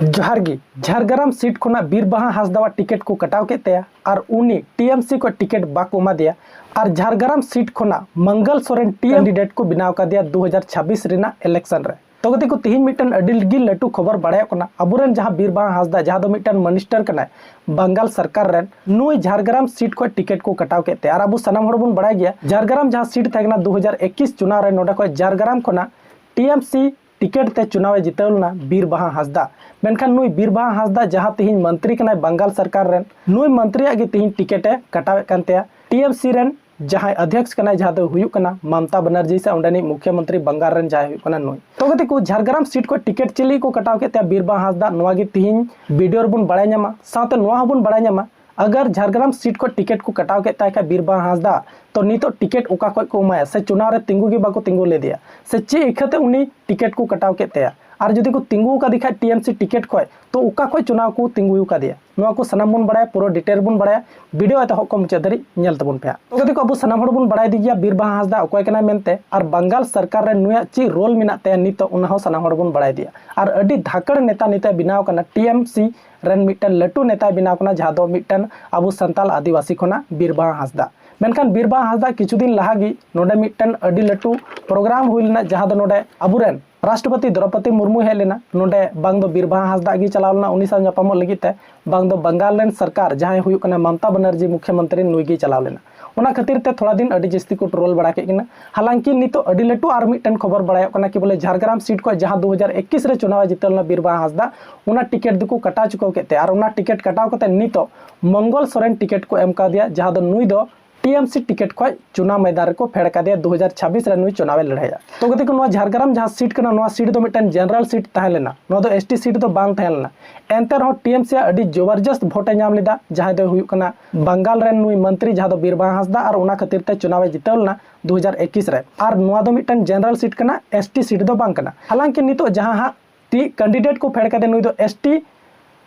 जोहारगी Jhargram seat खुना बीरबाहा Hansda ticket को कटाव के तया और उनी टीएमसी को टिकेट बाको एमा दिया और झारग्राम सीट खुना मंगल सोरेन कैंडिडेट को बनाव का दिया 2026 रेना इलेक्शन रे। तो गति को तीन मिटन अडिलगी लटू खबर बढ़ाया कोना अबुरेन जहां बीरबाहा हांसदा जहां दो मिटन मिनिस्टर कना बंगाल सरकार रेन नुई झारग्राम सीट को टिकेट को कटाव के तया और अबु सनाम हड़ बुन बढ़ाय गया झारग्राम जहां सीट थाकना 2021 चुनाव रे नोडा को झारग्राम खुना टीएमसी टिकेट ते चुनाव जितवलना बीरबाहा हांसदा मेनखान नुई बीरबाहा हांसदा जहां तिहिन मंत्री कना बंगाल सरकार रेन नुई मंत्री गे तिहिन टिकेटे कटावे कानतेया टीएमसी रेन जहां अध्यक्ष कना जहां दो हुयुक कना ममता बनर्जी से उंडनी मुख्यमंत्री बंगाल रेन जहां हुयुक कना नुई तो गति को झारग्राम सीट को टिकेट चिली को कटाव के बीरबाहा हांसदा नोआ गे तिहिन वीडियो बुन बड़ाय न्यामा साथे नोआ हबुन बड़ाय न्यामा अगर झारग्राम सीट को टिकेट को कटाव के बीरबाहा हांसदा तो नितो टिकेट उका को उमाया से चुनाव रे तिंगु गे बाको तिंगु ले दिया से चे इखते उनी टिकेट को कटाव के तया और जदि को तिंगु का दिखा टीएमसी टिकेट को तो उका को चुनाव को तिंगु का दिया नोआ को सनाम बुन बड़ाया पूरा डिटेल बुन बड़ाया वीडियो एत को मुचाद धरी नेल तबुन पे तो गति को अब सनाम हड़ बुन बड़ाय दिया बीरबाहा हांसदा अकोय कना मेनते और बंगाल सरकार रे नुया ची रोल मिना ते नितो उना हो सनाम हड़ बुन बड़ाय दिया और अडी धाकड़ नेता निते बिनाव कना टीएमसी रेन मिटन लटू नेता बिनाव कना जहां दो मिटन अबु संताल आदिवासी खना बीरबाहा हांसदा मेनखान बीरबाहा हांसदा किछु दिन लाहागी नोडे मिटन अडी लटू प्रोग्राम हुइलना जहां दो नोडे अबुरेन राष्ट्रपति द्रौपदी मुर्मू हेज लेना नोडे बांग दो बीरबाहा हांसदा गी चलावलना उनी सा ᱧᱟᱯᱟᱢᱚᱜ लगिते बांग दो बंगाल रेन सरकार जहां हुयुक कना ममता बनर्जी मुख्यमंत्री नुई गी चलाव लेना उना खातिर ते थोड़ा दिन अडी जस्ती को ट्रोल बड़ा के किना हालांकि नितो अडी लटू आर मिटन खबर बड़ाय कना कि बोले झारग्राम सीट को जहां 2021 रे चुनाव जितलना बीरबाहा हांसदा उना टिकेट दुको कटा चुको केते और उना टिकेट कटाव कते नितो मंगल सोरेन टिकेट को एम का दिया जहां दो नुई दो टीएमसी टिकेट को चुनाव मैदान को फेड़ का दिया 2026 रे नुई चुनाव लड़ाया तो गति को झारग्राम जहां सीट कना नोआ सीट दो मिटन जनरल सीट तहलेना नो दो एसटी सीट दो बांग तहलेना एंतर हो टीएमसी अडी जबरदस्त वोट नाम लेदा जहां दो हुयुक कना बंगाल रेन नुई मंत्री जहां दो बीरबाहा हांसदा और उना खातिर ते चुनाव जितवलना 2021 रे और नोआ दो मिटन जनरल सीट कना एसटी सीट दो बांग कना हालांकि नितो जहां हा कैंडिडेट को फेड़ का दे नुई दो एसटी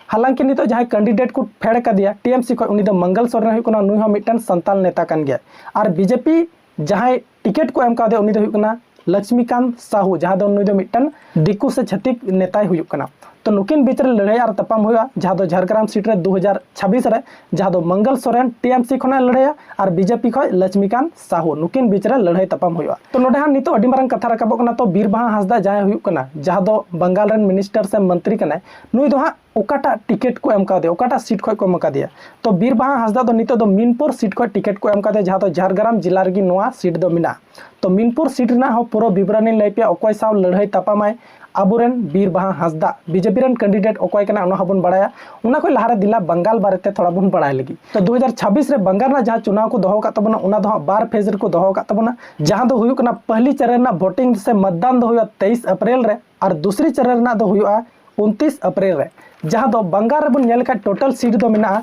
हालांकि नितो जहां कैंडिडेट को फेड़ का दिया टीएमसी को उनी दो मंगल सोरेन हुयुक कना नुई हो मिटन संताल नेता कन गया और बीजेपी जहां टिकेट को एम का दे उनी दो हुयुक कना लक्ष्मीकांत साहू जहां दो नुई दो मिटन दिकु से छतिक नेता हुयुक कना तो नुकिन बीच रे लड़ाई और तपाम हुआ जहां दो झारग्राम सीट रे 2026 रे जहां दो मंगल सोरेन टीएमसी खना लड़ाया और बीजेपी को लक्ष्मीकांत साहू नुकिन बीच रे लड़ाई तपाम हुआ तो नोडे हां नितो अडी मारंग कथा रकाबो कना तो बीरबाहा हांसदा जहां हुयुक कना जहां दो बंगाल रेन मिनिस्टर से मंत्री कना नुई दो हां ओकाटा टिकेट को एम का दे ओकाटा सीट को एम का दिया तो बीरबाहा हांसदा दो नितो दो मीनपुर सीट को टिकेट को एम का दे जहां दो झारग्राम जिला रे नोआ सीट दो मिना तो मीनपुर सीट ना हो पूरा विवरणी लय पे ओकोय साव लड़ाई तपामाय अबुरेन बीरबाहा हांसदा बीजेपी रेन कैंडिडेट ओकोय कना उना हबुन बड़ाया उना को लहारे दिला बंगाल बारेते थोड़ा बुन बड़ाय लगी तो 2026 रे बंगाल ना जहां चुनाव को दोहो का तबना उना दो बार फेज रे को दोहो का तबना जहां दो हुयुक ना पहली चरण ना वोटिंग से मतदान दो हुआ 23 अप्रैल रे और दूसरी चरण ना दो हुआ 29 अप्रैल रे जहां दो बंगाल रे बुन नेल का टोटल सीट दो मिना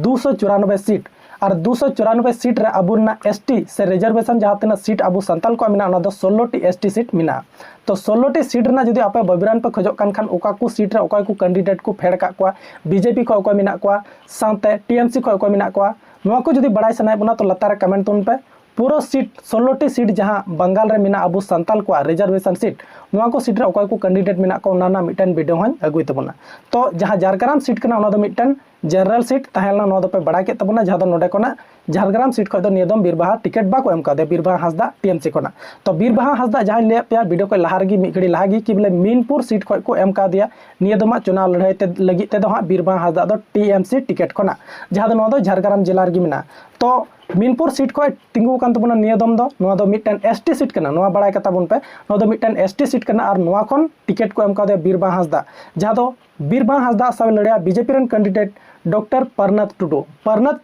294 सीट और 294 सीट रे अबुना एसटी से रिजर्वेशन जहां तना सीट अबु संताल को मिना 16 टी एसटी सीट मिना तो 16 टी सीट ना जदि आपे बबिरान पे खजो कान खान ओका को सीट रे ओका को कैंडिडेट को फेड़ का को बीजेपी को ओका मिना को साथे टीएमसी को ओका मिना को नोआ को जदि बड़ाई सनाय बुना तो लतार कमेंट तुन पे पूरा सीट 16 टी सीट जहां बंगाल रे मिना अबु संताल को रिजर्वेशन सीट नोआ को सीट रे ओका को कैंडिडेट मिना को ना मिटन वीडियो हन अगुई तबना तो जहां झारग्राम सीट कना ओना दो मिटन जनरल सीट तहलना नो पे बड़ा के तबना जहां दो नोडे कोना झारग्राम सीट को नियदम बीरबाहा टिकेट बाको एम का दे बीरबाहा हांसदा टीएमसी कोना तो बीरबाहा हांसदा जहां ले पे वीडियो को लहारगी मिगड़ी लहागी कि बोले मीनपुर सीट को एम का दिया नियदमा चुनाव लड़ाई ते लगी ते दो हां बीरबाहा हांसदा दो टीएमसी टिकेट कोना जहां दो नो दो झारग्राम जिला रे मिना तो मीनपुर सीट को तिंगु कान तबना नियदम दो मिटन एसटी सीट कना नोआ बड़ाय कता बुन पे नो दो मिटन एसटी सीट कना और नोआ खन टिकेट को एम का दे बीरबाहा हांसदा जहां दो बीरबाहा हांसदा साव लड़ाया बीजेपी रेन कैंडिडेट डॉक्टर परनत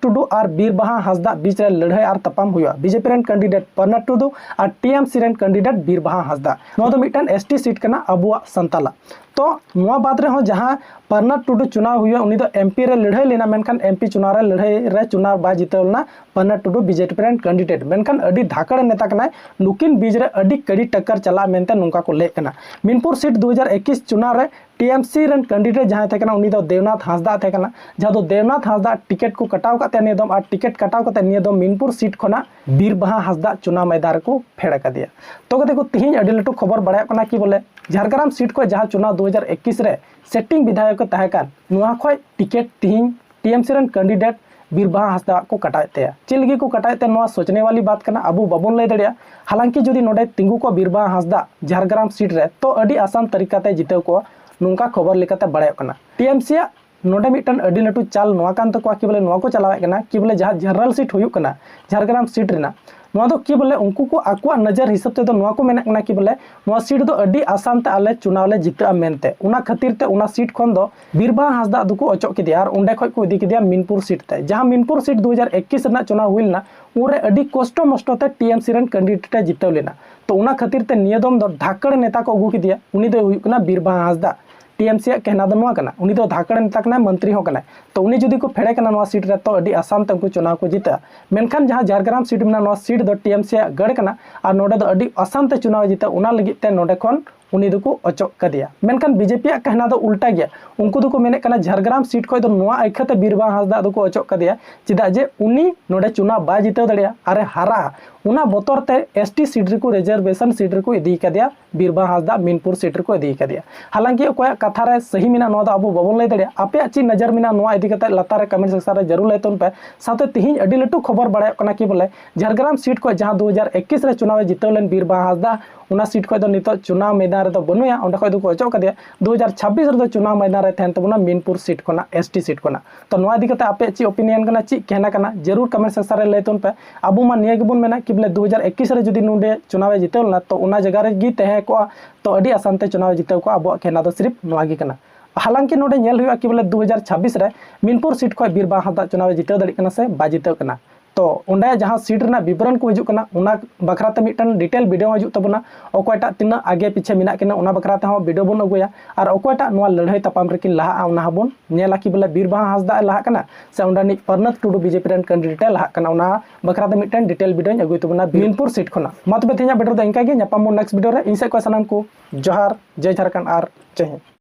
टुडू और बीरबाहा हांसदा बीच रे लड़ाई और तपाम हुआ बीजेपी रेन कैंडिडेट परनत टुडू और टीएमसी रेन कैंडिडेट बीरबाहा हांसदा नो दो मिटन एसटी सीट कना अबुआ संताला तो नोआ बात रे हो जहां परनत टुडू चुनाव हुआ उनी दो एमपी रे लड़ाई लेना मेनखान एमपी चुनाव रे लड़ाई रे चुनाव बा जितवलना परनत टुडू बीजेपी रेन कैंडिडेट मेनखान अडी धाकड़ नेता कना नुकिन बीच रे अडी कड़ी टक्कर चला मेनते नुका को ले कना मीनपुर सीट 2021 चुनाव रे टीएमसी रन कैंडिडेट जहां थे कना उनी दो देवनाथ हांसदा थे कना जहां दो देवनाथ हांसदा टिकट को कटाव करते नियदम और टिकट कटाव करते नियदम मीनपुर सीट खना बीरबाहा हांसदा चुनाव मैदान को फेड़ कर दिया। तो देखो तीन अड़ी लटू खबर बड़ा कना कि बोले झारग्राम सीट को जहां चुनाव 2021 रे सेटिंग विधायक तहकान नुआ खय टिकट तीन TMC run candidate Birbaha Hansda को कटाते चिलगी को कटाते सोचने वाली बात करना अब बाबन लय दड़िया। हालांकि जुदी नोडे तिंगू को बीरबाहा हांसदा झारग्राम सीट रे तो अड़ी आसान तरीका ते जितेव को नोंका खबर लेकाते बड़ाय कना। टीएमसी नोडे मिटन अड़ी लटू चाल नोआ कान तको कि बोले नोआ को चलावे कना कि बोले जहां जनरल सीट हुयुक कना झारग्राम सीट रेना नोआ दो कि बोले उनको को आकुआ नजर हिसाब ते दो नोआ को मेना कना कि बोले नोआ सीट दो अड़ी आसान ते आले चुनाव ले जिता मेनते उना खातिर ते उना सीट खन दो बीरबाहा हांसदा दुको अचक के दिया और उंडे खय को इदी के दिया मीनपुर सीट ते जहां मीनपुर सीट 2021 रना चुनाव हुइलना उरे अड़ी कष्ट मष्ट ते टीएमसी रन कैंडिडेट जिताव लेना। तो उना खातिर ते नियदम दो धाकड़ नेता को अगू के दिया उनी दो हुयुक कना बीरबाहा हांसदा टीएमसी कहना दो नुआ कना उनी दो धाकड़ नेता कना मंत्री हो कना। तो उनी जुदी को फेड़े कना नुआ सीट रे तो अड़ी आसान ते उनको चुनाव को जीता मेनखान जहां झारग्राम सीट में नुआ सीट दो टीएमसी गड़ कना और नोडे दो अड़ी आसान ते चुनाव जीता उना लगी ते नोडे खन उनी दो को अचक कर दिया। मेनखान बीजेपी कहना दो उल्टा गया उनको दो को मेने कना झारग्राम सीट खय दो नुआ आइखाते बीरबाहा हांसदा दो को अचक कर दिया चिदा जे उनी नोडे चुनाव बा जीता दड़िया अरे हारा उना बोतर ते एसटी सीट रे को रिजर्वेशन सीट रे को इदी कर दिया बीरबाहा हांसदा मीनपुर सीट रे को इदी कर दिया। हालांकि कोई कथा रे सही मिना नोआ दो अब बाबन लय दड़िया आपे ची नजर मिना नोआ इदी कते लतार कमेंट सेक्शन रे जरूर लय तोन पे साथे तिहिं अडी लटू खबर बड़ाय कना कि बोले झारग्राम सीट को जहां 2021 रे चुनाव जिताव लेन बीरबाहा हांसदा उना सीट खय दो नितो चुनाव मैदान रे दो बनुया ओंडे खय दो को अचक कर दिया 2026 रे दो चुनाव मैदान रे थेन तबना मीनपुर सीट कोना एसटी सीट कोना। तो नोआ इदी कते आपे ची ओपिनियन कना ची कहना कना जरूर कमेंट सेक्शन रे लय तोन पे अब मा निया गेबन मेना कि बोले 2021 रे जुदी नोंडे चुनाव जिताव ना तो उना जगह रे गी तहे को तो अड़ी आसान ते चुनाव जिताव को अब कहना दो सिर्फ नोआ गी कना। हालांकि नोडे नेल हुआ कि बोले 2026 रे मीनपुर सीट खय बीरबाहा हांसदा चुनाव जिताव दड़ी कना से बा जिताव कना। तो उंडे जहां सीट रेना विवरण को हिजुक कना उना बखराते मिटन डिटेल वीडियो हिजुक तबना अकोयटा तिना आगे पीछे मिना किना उना बखराते हो वीडियो बन अगुया और अकोयटा नुआ लड़ाई तपाम रेकिन लहा उना हबन नेला कि बोले बीरबाहा हांसदा लहा कना से उंडानी परनत टुडू बीजेपी रन कैंडिडेट लहा कना उना बखराते मिटन डिटेल वीडियो अगुय तबना मीनपुर सीट खना मा तबे तेजा वीडियो दो इंका गे नेक्स्ट वीडियो रे इन से को सनम को जोहार जय झारखंड और जय हिंद।